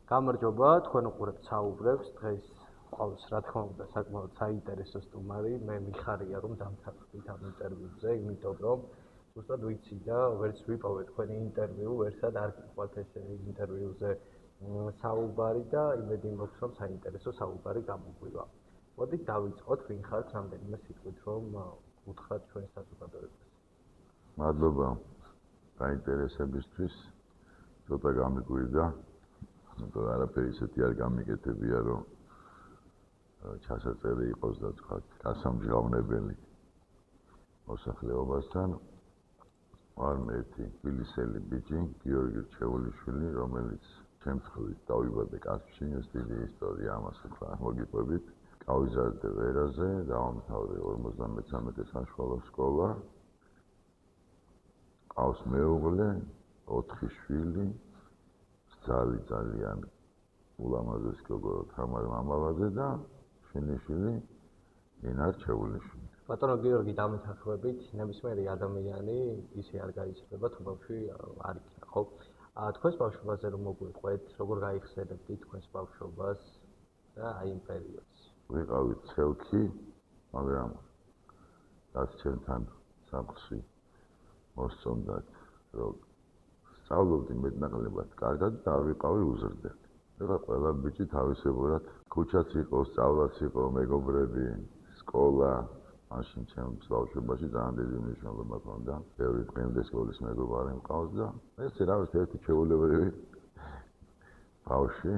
გამარჯობა, თქვენ უყურებთ საუბრებს. დღეს ყავს რა თქმა უნდა საკმაოდ საინტერესო სტუმარი. მე მიხარია რომ დამთავრდით ამ ინტერვიუზე, იმიტომ რომ ზუსტად ვიცი და ვერც ვიპოვე თქვენი ინტერვიუ, ვერსად არ გიყვართ ეს ინტერვიუზე საუბარი და იმედი მაქვს რომ საინტერესო საუბარი გამოგვივა. მოდით დავიწყოთ, ვინ ხართ, რამდენიმე სიტყვით რომ უთხრათ ჩვენ საზოგადოებას. მადლობა საინტერესებისთვის. ცოტა გამიგვირდა. იმიტომ არაფერი ისეთი არ გამიკეთებია, რომ ჩასაწერი იყოს და თქვა გასამჟღავნებელი მოსახლეობასთან. ვარ მე ერთი თბილისელი ბიჭი, გიორგი რჩეულიშვილი, რომელიც ჩემთხვევით დავიბადე კასპში, ეს დიდი ისტორია ამას თქვა მოგიყვებით. გავიზარდე ვერაზე, დავამთავრე 53 საშუალო სკოლა. ყავს მეუღლე, 4 შვილი. ძალიან ულამაზეს გოგო თამარ მამალაძე და შვილიშვილი ნინა რჩეულიშვილი. ბატონო გიორგი, დამეთანხმებით, ნებისმიერი ადამიანი ისე არ გაიზრდება, თუ ბავშვი არ იქნება, ხო? თქვენს ბავშვობაზე რომ მოგვიყვეთ, როგორ გაიხსენებდით თქვენს ბავშვობას და აი იმ პერიოდს? ვიყავით ცელქი, მაგრამ რაც ჩემთან სახლში მოსწონდათ, რომ სწავლობდი მეტნაკლებად კარგად და არ ვიყავი უზრდელი. ეხლა ყველა ბიჭი თავისებურად ქუჩაც იყო, სწავლაც იყო, მეგობრები, სკოლა. მაშინ ჩემს ბავშვობაში ძალიან დიდი მნიშვნელობა ჰქონდა. ბევრი დღემდე სკოლის მეგობარი მყავს და ეს რაღაც ერთი ჩვეულებრივი ბავშვი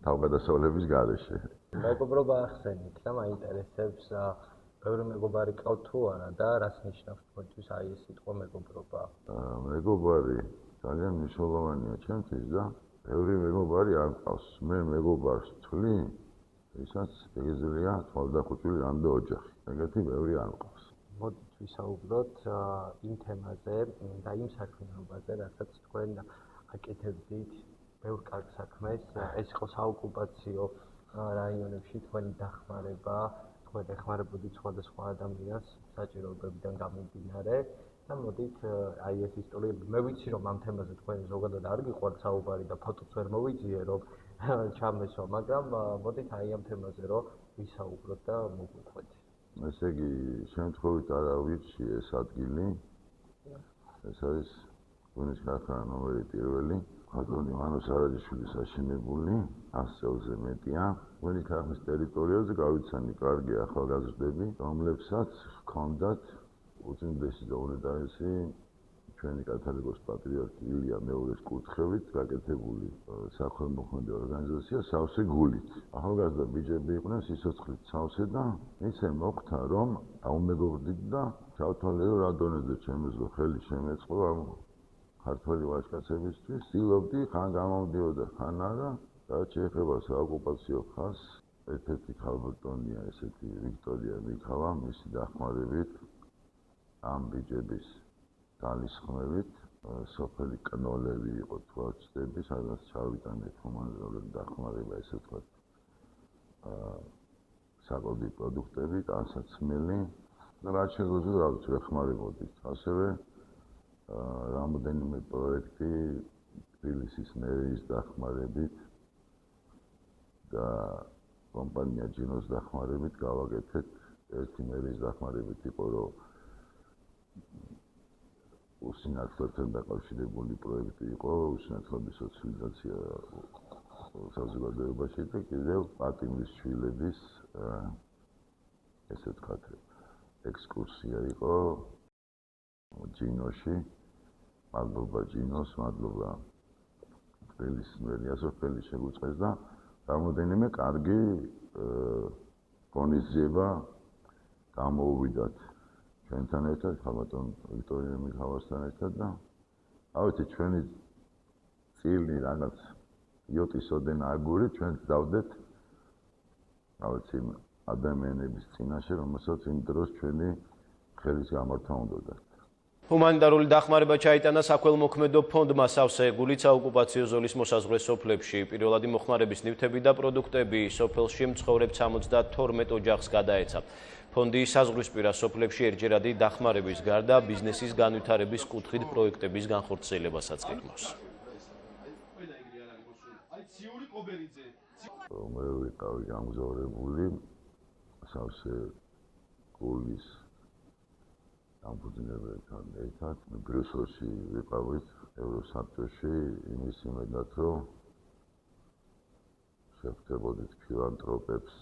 თავგადასავლების გარეშე. მეგობრობა ახსენეთ და მაინტერესებს ბევრი მეგობარი ყავთ თუ არა და რას ნიშნავს თქვენთვის აი ეს სიტყვა მეგობრობა? მეგობარი ძალიან მნიშვნელოვანია ჩემთვის და ბევრი მეგობარი არ მყავს. მე მეგობარს ვთვლი, ვისაც ეგრეა თვალდახუჭული რამე ოჯახი. ეგეთი ბევრი არ მყავს. მოდით ვისაუბროთ იმ თემაზე და იმ საქმიანობაზე, რასაც თქვენ აკეთებდით ბევრ კარგ საქმეს. ეს იყო საოკუპაციო რაიონებში თქვენი დახმარება, თქვენ ეხმარებოდით სხვადასხვა ადამიანს საჭიროებებიდან გამომდინარე. და მოდით აი ეს ისტორიები, მე ვიცი რომ ამ თემაზე თქვენ ზოგადად არ გიყვართ საუბარი და ფოტოც ვერ მოვიძიე რომ ჩამესვა, მაგრამ მოდით აი ამ თემაზე რომ ვისაუბროთ და მოგვიყვეთ. ესე იგი, შემთხვევით არა ვიცი ეს ადგილი. ეს არის გუნის ქარხანა ნომერი 1. ხატონი მანუს არაჯიშვილის აშენებული, 100 წელზე მეტია. გუნის ქარხნის ტერიტორიაზე გავიცანი კარგი ახალგაზრდები, რომლებსაც ჰქონდათ უწმინდესი და უნეტარესი ჩვენი კათოლიკოს პატრიარქი ილია მეორის კურთხევით გაკეთებული საქველმოქმედო ორგანიზაცია სავსე გულით. ახალგაზრდა ბიჭები იყვნენ სიცოცხლით სავსე და ისე მოხდა რომ აუმეგობრდით და ჩავთვალე რომ რა დონეზე ჩემეზე ხელი შემეწყო ამ ქართველი ვაჟკაცებისთვის. ვცდილობდი ხან გამომდიოდა ხან არა. რაც შეეხება საოკუპაციო ხაზს, ერთ-ერთი ქალბატონია ესეთი ვიქტორია მიქავა, მისი დახმარებით ამ ბიჭების ძალისხმევით სოფელი კნოლები იყო თუ არ ვცდები, სადაც ჩავიტანეთ ჰუმანიტარული დახმარება, ესე ვთქვათ, საკოდი პროდუქტები, ტანსაცმელი და რაც შეგვიძლია რა ვიცი ვეხმარებოდით. ასევე რამოდენიმე პროექტი თბილისის მერიის დახმარებით და კომპანია ჯინოს დახმარებით გავაკეთეთ. ერთი მერიის დახმარებით იყო რომ უსინათლოებთან დაკავშირებული პროექტი იყო, უსინათლობის სოციალიზაცია საზოგადოებაში და კიდევ პატიმრის შვილების ესე ვთქვათ ექსკურსია იყო ჯინოში. მადლობა ჯინოს, მადლობა თბილისის მერია სოფელი შეგვიწყეს და რამოდენიმე კარგი ღონისძიება გამოუვიდათ ჩვენთან ერთად, ხალბატონ ვიქტორია მიქავასთან ერთად და ავეცი ჩვენი წილი რაღაც იოტის ოდენა აგური ჩვენ დავდეთ ავეცი ადამიანების წინაშე, რომელსაც იმ დროს ჩვენი ხელის გამართვა უნდათ. ჰუმანიტარული დახმარება ჩაიტანა საქველმოქმედო ფონდმა სავსე გულით საოკუპაციო ზოლის მოსაზღვრე სოფლებში. პირველადი მოხმარების ნივთები და პროდუქტები სოფელში მცხოვრებ 72 ოჯახს გადაეცა. ფონდი საზღვრისპირა სოფლებში ერთჯერადი დახმარების გარდა ბიზნესის განვითარების კუთხით პროექტების განხორციელებასაც გეგმავს. ციური კობერიძე. მე ვიყავი გამგზავრებული სავსე გულის დამფუძნებელთან ერთად ბრიუსელში ვიყავით ევროსაბჭოში იმის იმედად რომ შევხვდებოდით ფილანტროპებს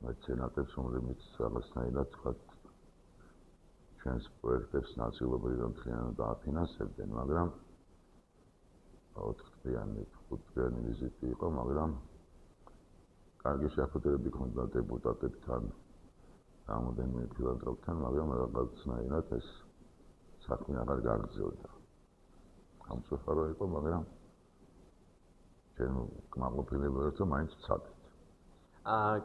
მეცენატებს რომლებიც რაღაცნაირად თქვათ ჩვენს პროექტებს ნაწილობრივად მთლიანად დააფინანსებდნენ მაგრამ 4-დღიანი, 5-დღიანი ვიზიტი იყო, მაგრამ კარგი შეხვედრები ჰქონდა დეპუტატებთან, რამოდენიმე ფილანტროპთან, მაგრამ რაღაცნაირად ეს საქმე აღარ გაგრძელდა. სამწუხარო იყო, მაგრამ ჩვენ კმაყოფილებელად რომ მაინც ვცადეთ.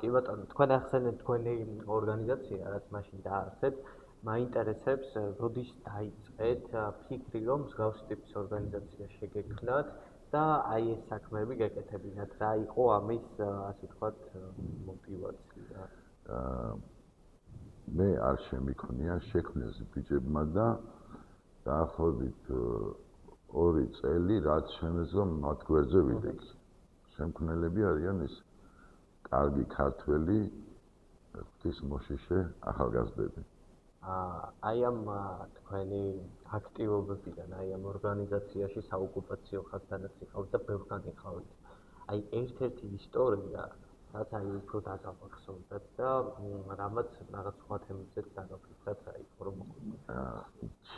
კი ბატონო, თქვენ ახსენეთ თქვენი ორგანიზაცია, რაც მაშინ დაარსეთ. მაინტერესებს, როდის დაიწყეთ ფიქრი, რომ მსგავსი ტიპის ორგანიზაცია შეგექმნათ და აი ეს საქმეები გეკეთებინათ. რა იყო ამის, ასე ვთქვათ, мотиваცია? მე არ შემიქონია შექმნეს ბიჭებმა და დაახლოებით 2 წელი რაც შემეძლო მათ გვერდზე ვიდექი. შემქმნელები არიან ის კარგი ქართველი ღვთის მოშიშე ახალგაზრდები. აი ამ თქვენი აქტივობებიდან, აი ამ ორგანიზაციაში საოკუპაციო ხასდანაც იყავით და ბევრგან იყავით. აი ერთ-ერთი ისტორია, რაც აი უფრო დაგამახსოვრდათ და რამაც რაღაც სხვა თემებზეც დაგაფიქრდათ, რა იყო რომ მოხდა.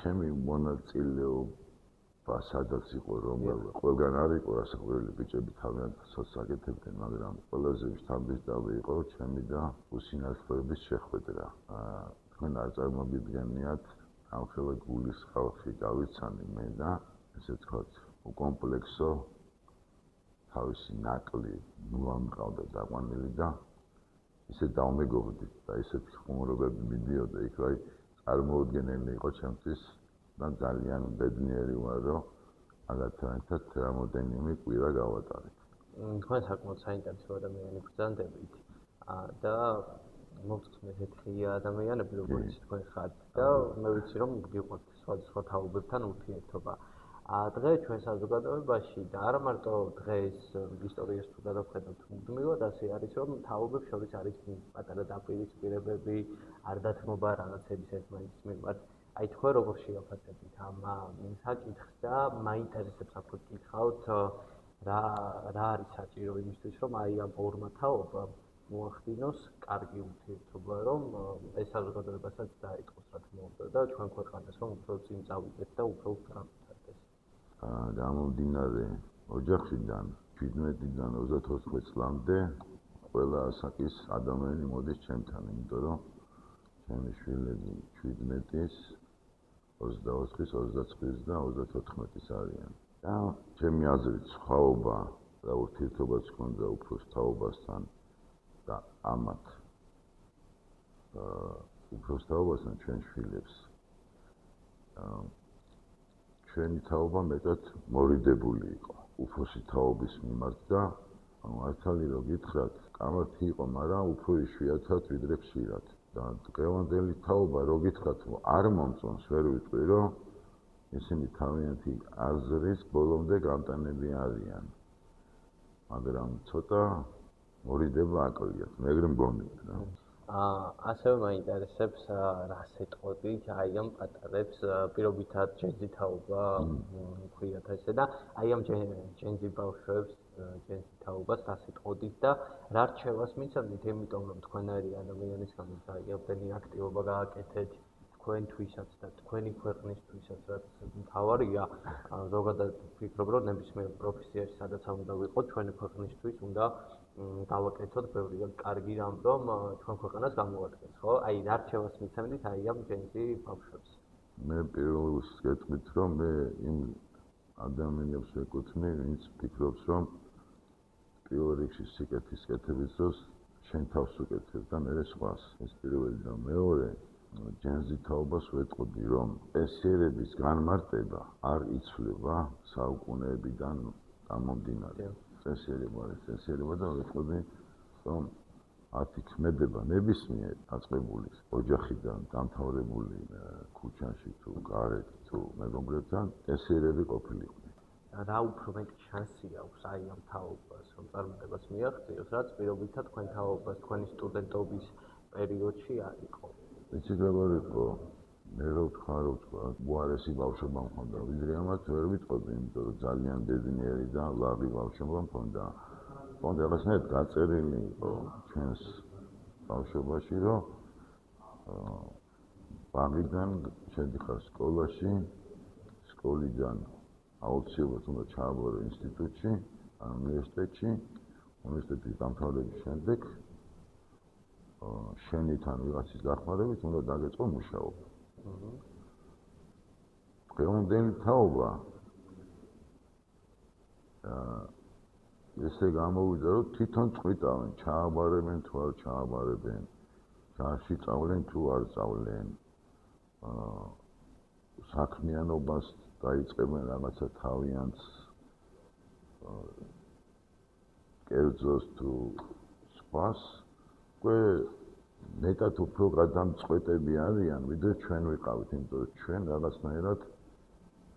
ჩემი მონაწილეობა სადაც იყო რომ ყველგან არ იყო ასაკურელი ბიჭები თავიანთს საკეთებდნენ, მაგრამ ყველაზე შთამბეჭდავი იყო ჩემი და უსინათლოების შეხვედრა. თქვენ არ წარმოგიდგენიათ ამ ხელა გულის ხალხი გავიცანი მე და ესე ვთქვათ უკომპლექსო თავისი ნაკლი ნუ მყავდა დაყვანილი და ისე დავმეგობრდით და ესეთი ხუმრობები მიდიოდა იქ რა წარმოუდგენელი იყო ჩემთვის და ძალიან ბედნიერი ვარ რომ მაგათთან ერთად რამოდენიმე კვირა გავატარეთ. თქვენ საკმაოდ საინტერესო ადამიანი ბრძანდებით და მოგწონეთ ეთქია ადამიანები როგორც თქვენ ხართ და მე ვიცი რომ გიყვართ სხვადასხვა თაობებთან ურთიერთობა. დღეს ჩვენ საზოგადოებაში და არა მარტო დღეს ისტორიას თუ გადავხედავთ მუდმივად ასე არის რომ თაობებს შორის არის პატარა დაპირისპირებები, არ დათმობა რაღაცების ერთმანეთის მიმართ. აი თქვენ როგორ შეაფასებთ ამ საკითხს და მაინტერესებს აქვთ გითხავთ რა არის საჭირო იმისთვის რომ აი ამ ორმა თაობამ მოახდინოს კარგი ურთიერთობა, რომ ეს საზოგადოებასაც დაიწყოს რა თქმა უნდა და ჩვენ ქვეყანას რომ უფრო წინ წავიდეთ და უფრო განვითარდეს. გამომდინარე ოჯახიდან 17-დან 34 წლამდე ყველა ასაკის ადამიანი მოდის ჩემთან, იმიტომ რომ ჩემი შვილები 17-ის, 24-ის, 29-ის და 34-ის არიან. და ჩემი აზრით სხვაობა და ურთიერთობაც ჰქონდა უფროს თაობასთან და ამათ უფროს თაობასთან ჩვენ შვილებს. ჩვენი თაობა მეტად მორიდებული იყო უფროსი თაობის მიმართ და მართალი რომ გითხრათ, კამათი იყო, მაგრამ უფრო იშვიათად ვიდრე ხშირად. და დღევანდელი თაობა რო გითხრათ, არ მომწონს, ვერ ვიტყვი, რომ ისინი თავიანთი აზრის ბოლომდე გამტანები არიან. მაგრამ ცოტა მორიდება აკლიათ, მეგრე მგონია რა. ასევე მაინტერესებს რას ეტყოდით აი ამ პატარებს პირობითად ჯენზი თაობა ქვიათ ესე და აი ამ ჯენზი ბავშვებს ჯენზი თაობას რას ეტყოდით და რა რჩევას მიცემთ, იმიტომ რომ თქვენარი ადამიანის გამო აიაბენი აქტივობა გააკეთეთ თქვენთვისაც და თქვენი ქვეყნისთვისაც, რაც მთავარია. ზოგადად ვფიქრობ, რომ ნებისმიერ პროფესიაში სადაც უნდა ვიყოთ, ჩვენი ქვეყნისთვის უნდა გავაკეთოთ ბევრი კარგი რამ, რომ ჩვენ ქვეყანას გამოვადგეს, ხო? აი რა რჩევას მიცემთ აი ამ ჯენზი ბავშვებს? მე პირველს გეტყვით, რომ მე იმ ადამიანებს ვეკუთვნი, ვინც ფიქრობს, რომ პირველ რიგში სიკეთის კეთების დროს შენ თავს უკეთებ და მე სხვას. ეს პირველი და მეორე ჯენზი თაობას ვეტყოდი, რომ პენსიერების განმარტება არ იცვლება საუკუნეებიდან გამომდინარე. პენსიერება და ვეტყოდი, რომ ათი ქმედება ნებისმიერ დაწყებული ოჯახიდან დამთავრებული ქუჩაში თუ გარეთ თუ მეგობრებთან პენსიერები ყოფილიყვნენ. რა უფრო მეტი შანსი აქვს აი ამ თაობას რომ წარმატებას მიაღწიოს, რაც პირობითად თქვენ თაობას თქვენი სტუდენტობის პერიოდში არ იყო. იცით როგორ იყო? მე რო ვთქვა, უარესი ბავშვობა მქონდა, ვიდრე ამათ ვერ ვიტყოდი, იმიტომ რომ ძალიან ბედნიერი და ლაღი ბავშვობა მქონდა. მქონდა რაღაცნაირად გაწერილი იყო ჩვენს ბავშვობაში, რომ ბაღიდან შედიხარ სკოლაში, სკოლიდან აუცილებლად უნდა ჩააბარო ინსტიტუტში, ან უნივერსიტეტში, უნივერსიტეტის დამთავრების შემდეგ შენით ან ვიღაცის დახმარებით უნდა დაგეწყო მუშაობა. დღევანდელი თაობა ესე გამოვიდა, რომ თვითონ წყვიტავენ, ჩააბარებენ თუ არ ჩააბარებენ, ჯარში წავლენ თუ არ წავლენ, საქმიანობას დაიწყებენ რაღაცა თავიანთ კერძოს თუ სხვას, უკვე მეტად უფრო გადამწყვეტები არიან, ვიდრე ჩვენ ვიყავით, იმიტომ რომ ჩვენ რაღაცნაირად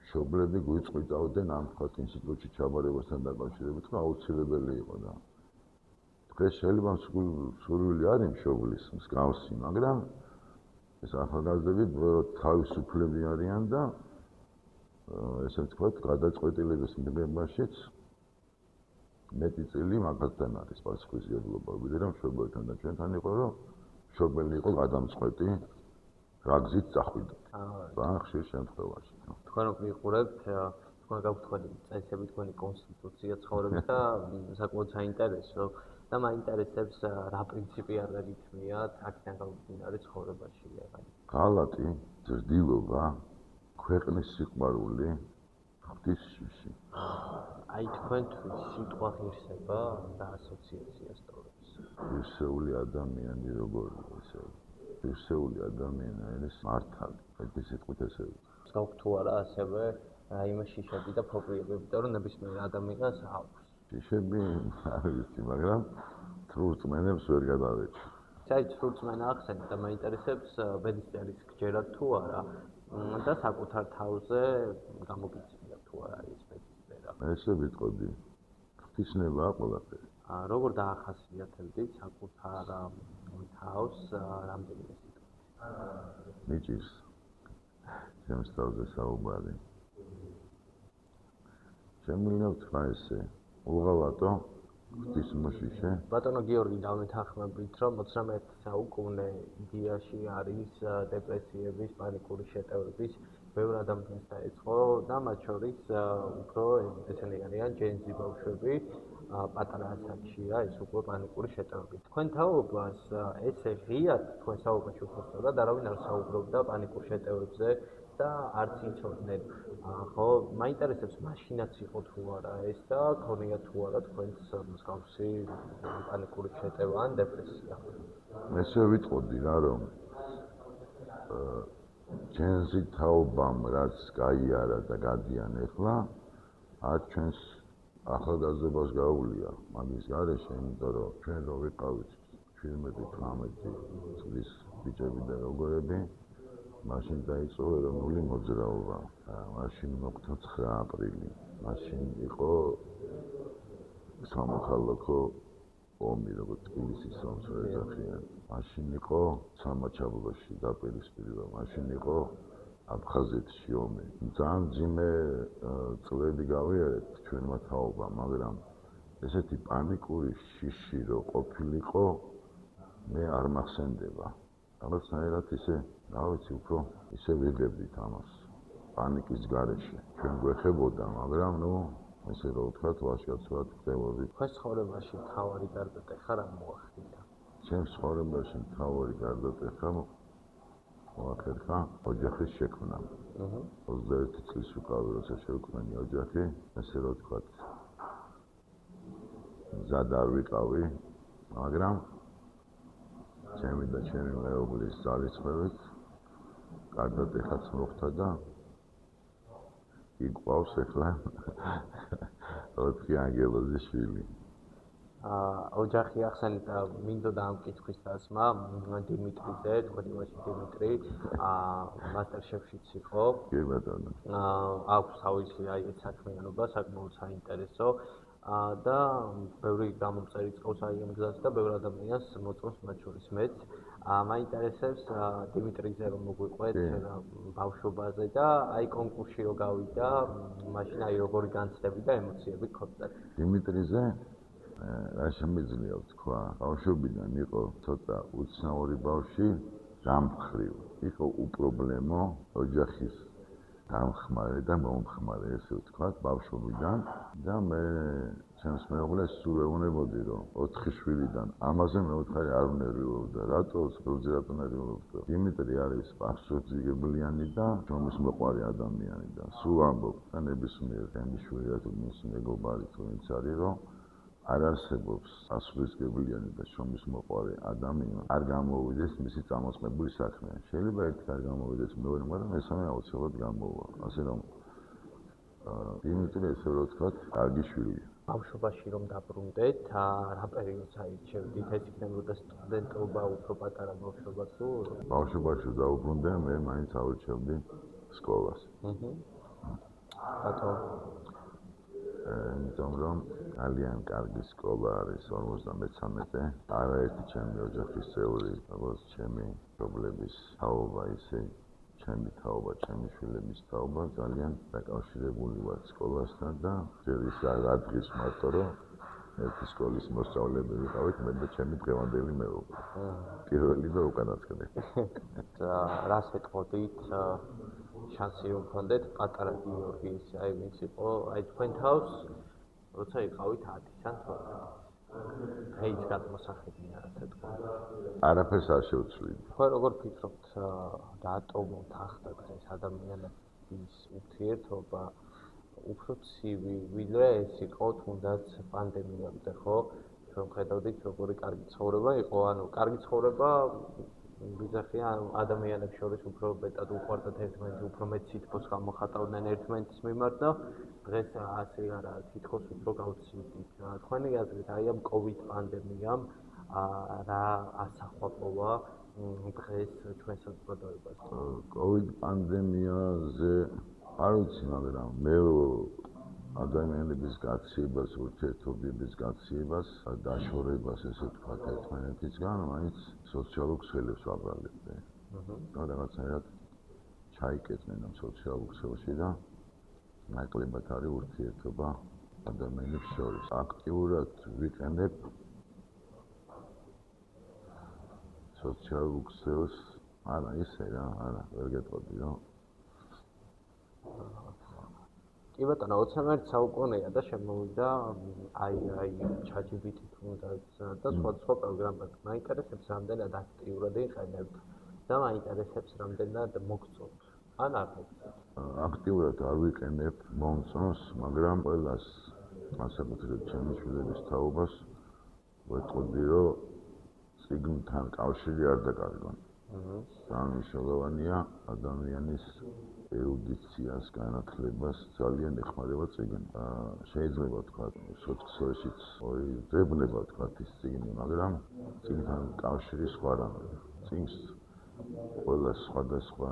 მშობლები გვიწყვიტავდნენ ამ თქვათ ინსტიტუტში ჩაბარებასთან დაკავშირებით, რომ აუცილებელი იყო და დღეს შეიძლება სურვილი არის მშობლის მსგავსი, მაგრამ ეს ახალგაზრდები თავისუფლები არიან და ესე ვთქვათ, გადაწყვეტილების მიღებაშიც მეტი წილი მაგათთან არის პასუხისმგებლობა, ვიდრე რომ მშობელთან და ჩვენთან იყო, რომ მშობელი იყო გადამწყვეტი, რა გზით წახვიდოთ. ძალიან ხშირ შემთხვევაში. თქვენ რო მიყურებთ, თქვენ გაგვთქველი წესები, თქვენი კონსტიტუცია ცხოვრების და საკმაოდ საინტერესო და მაინტერესებს რა პრინციპი არ გაგითმიათ აქედან გამომდინარე ცხოვრებაში. ღალატი, ზრდილობა, ქვეყნის სიყვარული, ღვთისმშობლი. აი თქვენთვის სიტყვა ღირსება და ასოციაცია სწორებს. ღირსეული ადამიანი როგორია ესე? ღირსეული ადამიანი არის მართალი. ერთი სიტყვით ესე ვთქვი. გავთ თუ არა ასევე რაიმე შიშები და პრობლემები, იმიტომ რომ ნებისმიერ ადამიანს აქვს. შიშები არ ვიცი, მაგრამ თრურწმენებს ვერ გადავეჭი. საით თრურწმენა ახსენეთ და მაინტერესებს ბედისწერის გჯერათ თუ არა და საკუთარ თავზე გამოგიწვია თუ არა ის ბედისწერა. ესე ვიტყოდი. ღვთისნებაა ყველაფერი. როგორ დაახასიათებდით საკუთარ თავს რამდენიმე სიტყვით? მიჭირს ჩემს თავზე საუბარი. შემიძლია ვთქვა ესე, უღალატო ღვთისმოშიშე. ბატონო გიორგი, დავნეთანხმებით, რომ 21 საუკუნე ინდიაში არის დეპრესიების, პანიკური შეტევების ბევრ ადამიანს დაეწყო და მათ შორის უფრო ესენი არიან ჯენზი ბავშვები, პატარა ასაკშია ეს უკვე პანიკური შეტევები. თქვენ თაობას ესე ღიად თქვენ საუბარში უხსნათ და არავინ არ საუბრობდა პანიკურ შეტევებზე და არც იცოდნენ. ხო, მაინტერესებს მაშინაც იყო თუ არა ეს და ქონია თუ არა თქვენს მსგავსი პანიკური შეტევა ან დეპრესია. ესე ვიტყოდი რა რომ ჯენზი თაობამ რაც გაიარა და გადიან ეხლა არ ჩვენს ახალგაზრდობას გაუვლია მაგის გარეშე, იმიტომ რომ ჩვენ რო ვიყავით 17-18 წლის ბიჭები და როგორები, მაშინ დაიწყო ეროვნული მოძრაობა. მაშინ მოხდა 9 აპრილი. მაშინ იყო სამოქალაქო ომი, როგორც თბილისის ომს ეძახიან. მაშინ იყო სამაჩაბლოში დაპირისპირება. მაშინ იყო აფხაზეთში ომი. ძალიან ძიმე წლები გავიარეთ ჩვენმა თაობამ, მაგრამ ესეთი პანიკური შიში რო ყოფილიყო, მე არ მახსენდება. რაღაცნაირად ისე, რა ვიცი, უფრო ისე ვიღებდით ამას პანიკის გარეშე. ჩვენ გვეხებოდა, მაგრამ ნუ ესე რომ ვთქვათ, ვაშკაცურად ხდებოდით. თქვენ ცხოვრებაში მთავარი გარდატეხა რა მოახდინა? ჩემს ცხოვრებაში მთავარი გარდატეხა მოახერხა ოჯახის შექმნა. 21 წლის უკავი როცა შევქმნი ოჯახი, ესე რომ ვთქვათ, მზად არ ვიყავი, მაგრამ ჩემი და ჩემი მეუღლის ძალისხმევით გარდატეხაც მოხდა და იყვავს ეხლა 4 ანგელოზის შვილი. ოჯახი ახსენეთ მინდოდა ამ კითხვის დასმა დიმიტრიზე, თქვენი ვაჟი დიმიტრი, მასტერშეფშიც იყო. კი ბატონო. აქვს თავისი ეს საქმიანობა, საკმაოდ საინტერესო და ბევრი გამომწერი წყობს ამ გზაზე და ბევრი ადამიანს მოწონს მათ შორის მეც. მაინტერესებს დიმიტრიზე რომ მოგვიყვეთ ბავშვობაზე და აი კონკურსში რო გავიდა, მაშინ აი როგორი განცდები და ემოციები გქონდა. დიმიტრიზე რა შემიძლია ვთქვა, ბავშვობიდან იყო ცოტა უცნაური ბავშვი, დამხრივ. იყო უპრობლემო ოჯახის დამხმარე და მომხმარე, ესე ვთქვათ, ბავშვობიდან და მე ჩემს მეუღლეს სულ ეუბნებოდი, რომ 4 შვილიდან ამაზე მეოთხე არ ვნერვიულობდა. რატო? სულზე რატო ნერვიულობდა? დიმიტრი არის პასუხისმგებლიანი და შრომის მოყვარე ადამიანი და სულ ამბობ და ნებისმიერ ემიშვილი თუ მის მეგობარი თუ ვინც არის, რომ არ არსებობს პასუხისმგებლიანი და შრომის მოყვარე ადამიანი არ გამოვიდეს მისი წამოწყებული საქმე. შეიძლება ერთი არ გამოვიდეს მეორე, მაგრამ მესამე აუცილებლად გამოვა. ასე რომ დიმიტრი ესე რომ ვთქვათ, კარგი შვილია. ბავშვობაში რომ დაბრუნდეთ, რა პერიოდს აირჩევდით? ეს იქნებოდა სტუდენტობა, უფრო პატარა ბავშვობა თუ? ბავშვობაში დაუბრუნდე, მე მაინც აირჩევდი სკოლას. რატო? იმიტომ რომ ძალიან კარგი სკოლა არის 53. არაერთი ჩემი ოჯახის წევრი, როგორც ჩემი მშობლების თაობა, ისე ჩემი თაობა, ჩემი შვილების თაობა ძალიან დაკავშირებული ვართ სკოლასთან და ჯერ ის არ დღის მარტო რომ ერთი სკოლის მოსწავლეები ვიყავით მე და ჩემი დღევანდელი მეუღლე. პირველი და უკანასკნელი. რას ეტყოდით? შანსი რომ გქონდეთ პატარა გიორგი ის აი ვინც იყო აი თქვენ თავს როცა იყავით 10-დან 12 აი ის გადმოსახედნია ასე თქვა არაფერს არ შევცვლით. ხო როგორ ფიქრობთ რატომ თახდა ეს ადამიანების ურთიერთობა უფრო ცივი ვიდრე ეს იყო თუნდაც პანდემიამდე ხო რომ ხედავდით როგორი კარგი ცხოვრება იყო ანუ კარგი ცხოვრება ბიზახია ადამიანებს შორის უფრო მეტად უყვარდათ ერთმანეთი, უფრო მეტ სითბოს გამოხატავდნენ ერთმანეთის მიმართ და დღეს ასე არა, თითქოს უფრო გავცილდით. თქვენი აზრით, აი ამ COVID პანდემიამ რა ასახვა პოვა დღეს ჩვენ საზოგადოებას? COVID პანდემიაზე არ ვიცი, მაგრამ მე ადამიანების გაქცევას, ურთიერთობების გაქცევას, დაშორებას, ესე ვთქვათ, ერთმანეთისგან, მაინც სოციალურ ქსელებს ვაბრალებდი. და რაღაცნაირად ჩაიკეტნენ ამ სოციალურ ქსელში და ნაკლებად არის ურთიერთობა ადამიანებს შორის. აქტიურად ვიყენებ სოციალურ ქსელს, არა ისე რა, არა, ვერ გეტყოდი რა. კი ბატონო, 21 საუკუნეა და შემოვიდა აი ChatGPT თუნდაც და სხვა პროგრამები. მაინტერესებს რამდენად აქტიურად იყენებთ და მაინტერესებს რამდენად მოგწონთ. ან არ მოგწონთ? აქტიურად არ ვიყენებ, მომწონს, მაგრამ ყველას განსაკუთრებით ჩემი შვილების თაობას ვეტყოდი, რომ წიგნთან კავშირი არ დაკარგონ. მნიშვნელოვანია ადამიანის ერუდიციას, განათლებას ძალიან ეხმარება წიგნი. შეიძლება თქვა სოციალშიც ძებნება თქვა ის წიგნი, მაგრამ წიგნთან კავშირი სხვა რამეა. წიგნს ყველა სხვადასხვა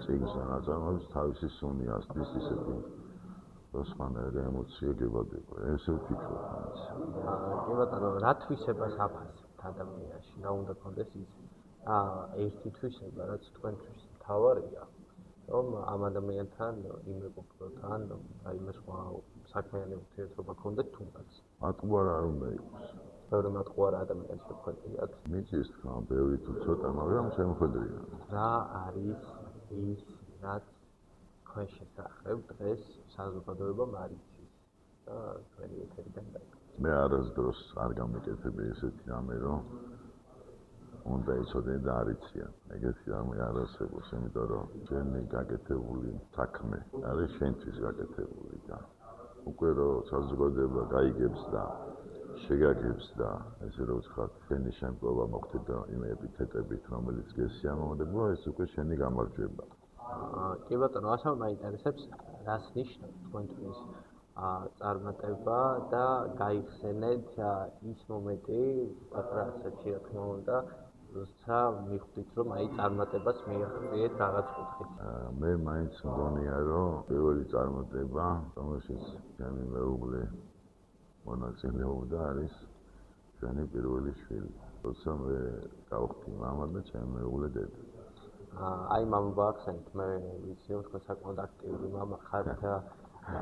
წიგნს ანაწარმოებს თავისი სუნი ასდის ისეთი სხვანაირი ემოცია გებადება. ესე ვფიქრობ. კი ბატონო, რა თვისებას აფასებთ ადამიანში? რა უნდა გქონდეს ის ერთი თვისება, რაც თქვენთვის მთავარია, რომ ამ ადამიანთან იმეგობროთ ან რაიმე სხვა საქმიანი ურთიერთობა გქონდეთ თუნდაც. მატყუარა არ უნდა იყოს. ბევრი მატყუარა ადამიანს შეხვედრიათ. მიწის თქვა, ბევრი თუ ცოტა, მაგრამ შემოხვედრია. რა არის ის, რაც თქვენ შესახებ დღეს საზოგადოებამ არ იცის და თქვენი ეთერიდან დაიწყო. მე არასდროს არ გამეკეთები ესეთი რამე, რომ უნდა იცოდნენ და არ იციან. ეგეთი რამე არ არსებობს, იმიტომ რომ ჩვენი გაკეთებული საქმე არის შენთვის გაკეთებული და უკვე რომ საზოგადოება გაიგებს და შეგაგებს და ესე რომ ვთქვათ, შენი შემკვლობა მოხდეთ და იმ ეპითეტებით, რომელიც გესიამოვნებო, ეს უკვე შენი გამარჯვება. კი ბატონო, ასევე მაინტერესებს, რას ნიშნავს თქვენთვის წარმატება და გაიხსენეთ ის მომენტი, პატარა ასაკში რა თქმა უნდა, როცა მიხვდით, რომ აი წარმატებას მიაღწიეთ რაღაც კუთხით. მე მაინც მგონია, რომ პირველი წარმატება, რომელშიც ჩემი მეუღლე მონაწილეობდა, არის ჩვენი პირველი შვილი. როცა მე გავხდი მამა და ჩემი მეუღლე დედა. აი მამობა ახსენეთ, მე ვიცი, რომ თქვენ საკმაოდ აქტიური მამა ხართ და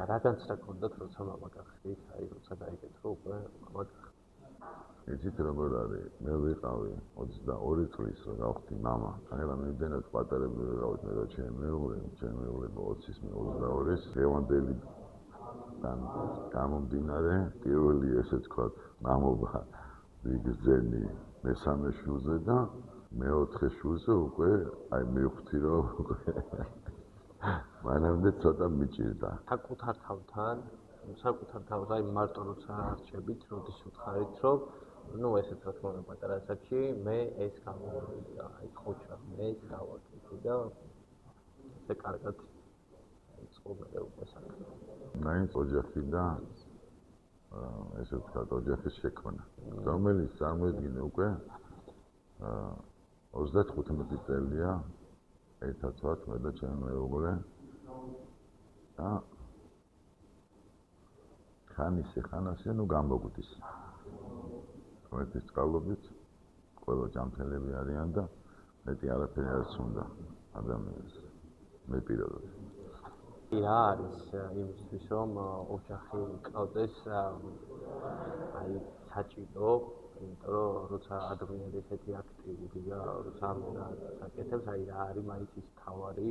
რა განცდა გქონდათ, როცა მამა გახდით, აი როცა დაიგეთ, რომ უკვე მამა გახდით. იცით როგორ არის? მე ვიყავი 22 წლის რომ გავხდი მამა. ახლა მივიდენად პატარები ვიყავით მე და ჩემი მეუღლე 20-ის მე 22-ის დღევანდელიდან გამომდინარე, პირველი ესე ვთქვათ, მამობა ვიგრძენი მესამე შვილზე და მეოთხე შვილზე უკვე აი მივხვდი რომ მანამდე ცოტა მიჭირდა. საკუთარ თავთან აი მარტო როცა არჩებით, როდის უთხარით, რომ ну ესეც რა თქმა უნდა პატარა ასაკში მე ეს გამოვიდა, აი ხოჭა, მე ეს გავაკეთე და ესე კარგად ცხოვრობ უკვე საქმე. მაინც ოჯახი და ესე ვთქვათ, ოჯახის შექმნა, რომელიც წარმოედგინე უკვე 35 წელია ერთად ვართ მე და ჩემი მეუღლე და ხანასე ნუ გამოგდის. ერთის წყალობით ყველა ჯანმრთელები არიან და მეტი არაფერი არ უნდა ადამიანს მე პირადად. რა არის იმისთვის რომ ოჯახი ყავდეს აი საჭირო, იმიტომ რომ როცა ადამიანი ესეთი აქტიურია, როცა ამას აკეთებს, აი რა არის მაინც ის თავარი,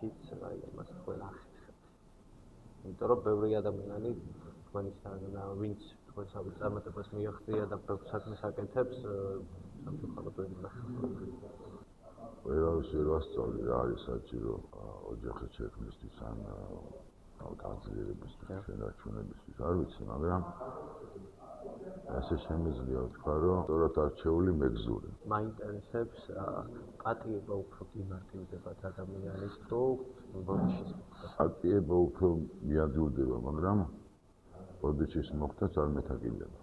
ის აი მას ყველა ახერხებს. იმიტომ რომ ბევრი ადამიანი თქვენისგან ვინც თქვენ წარმატებას მიაღწია და ბევრ საქმეს აკეთებს, სამწუხაროდ ვერ ინახავს. ყველასი რასწავლი რა არის საჭირო ოჯახის შექმნისთვის ან განძლიერებისთვის, შენარჩუნებისთვის, არ ვიცი, მაგრამ ასე შემიძლია ვთქვა, რომ სწორად არჩეული მეგზური. მაინტერესებს პატიება უფრო გიმარტივდებათ ადამიანის თუ ბოდიშის მოხდა. პატიება უფრო მიაძულდება, მაგრამ ბოდიშის მოხდაც არ მეთაკილდება.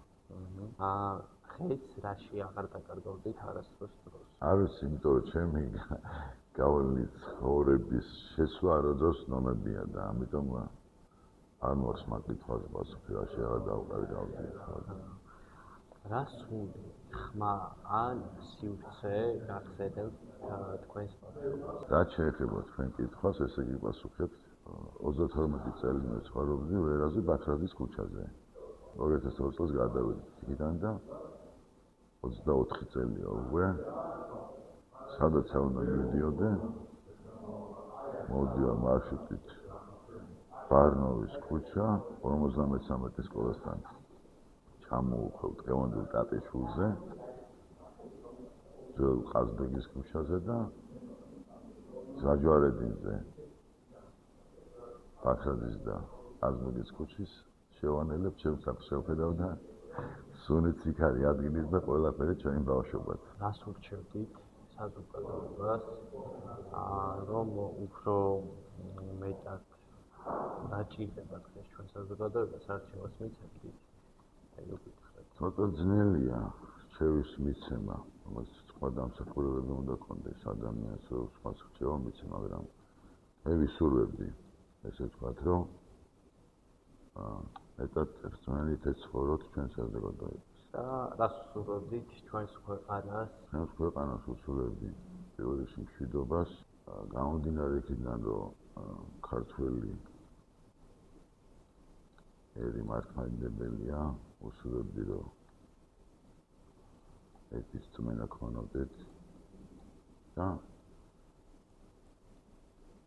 ხეს რაში აღარ დაკარგავდით არასდროს დროს? არ ვიცი, იმიტომ რომ ჩემი გავლილი ცხოვრების შესვლა არასდროს ნომებია და ამიტომ არ მოაქვს მაკითხავს პასუხი, რაში აღარ დავკარგავდი ხა. რა სული, ხმა ან სივრცე გახსენებთ თქვენს ბავშვობას? რაც შეეხება თქვენ კითხვას, ესე იგი პასუხებთ. 32 წელი მე ცხოვრობდი ვერაზე ბაქრაძის ქუჩაზე. 2002 წელს გადავედი იქიდან და 24 წელია უკვე. სადაც უნდა მივიდიოდე, მოვდივარ მარშრუტით ბარნოვის ქუჩა 53 სკოლასთან ჩამოვუხევ დღევანდელ ტატიშულზე, ძველ ყაზბეგის ქუჩაზე და ზაჯვარედინზე ბაქრაძის და ყაზბეგის ქუჩის შევანელებ ჩემს საფშევხედავ და სუნიც იქ არის ადგილის და ყველაფერი ჩვენი ბავშვობად. რას ურჩევდით საზოგადოებას, რომ უფრო მეტად დაჭირდება დღეს ჩვენ საზოგადოებას არჩევას მიცემდით? აი ვიკითხეთ. ცოტა ძნელია რჩევის მიცემა, რომელიც სხვა დამსახურებები უნდა კონდეს ადამიანს, რომ სხვა რჩევა მიცე, მაგრამ მე ვისურვებდი, ესე ვთქვათ, რომ მეტად ერთმანეთს ეცხოვროთ ჩვენ საზოგადოებას. და რას უსურვებდით ჩვენს ქვეყანას? ჩვენს ქვეყანას უსურვებდი პირველ რიგში მშვიდობას, გამომდინარე იქიდან, რომ ქართველი ერი მართლმადიდებელია, უსურვებდი, რომ ერთის წმენა ქონოდეთ და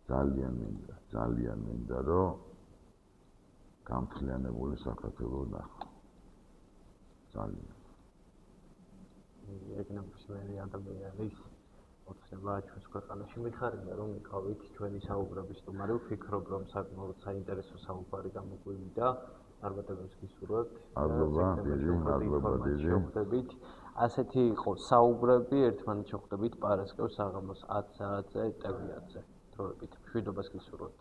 ძალიან მინდა, რომ გამთლიანებული საქართველო ნახო. ძალიან. ეგ ნებისმიერი ადამიანის ოცნება ჩვენს ქვეყანაში მიხარია, რომ მიყავით ჩვენი საუბრების სტუმარი. ვფიქრობ, რომ საკმაოდ საინტერესო საუბარი გამოგვივიდა. წარმატებებს გისურვებთ. მადლობა დიდი. ასეთი იყო საუბრები, ერთმანეთს შეხვდებით პარასკევს საღამოს 10 საათზე ტელევიზიაზე. დროებით. მშვიდობას გისურვებთ.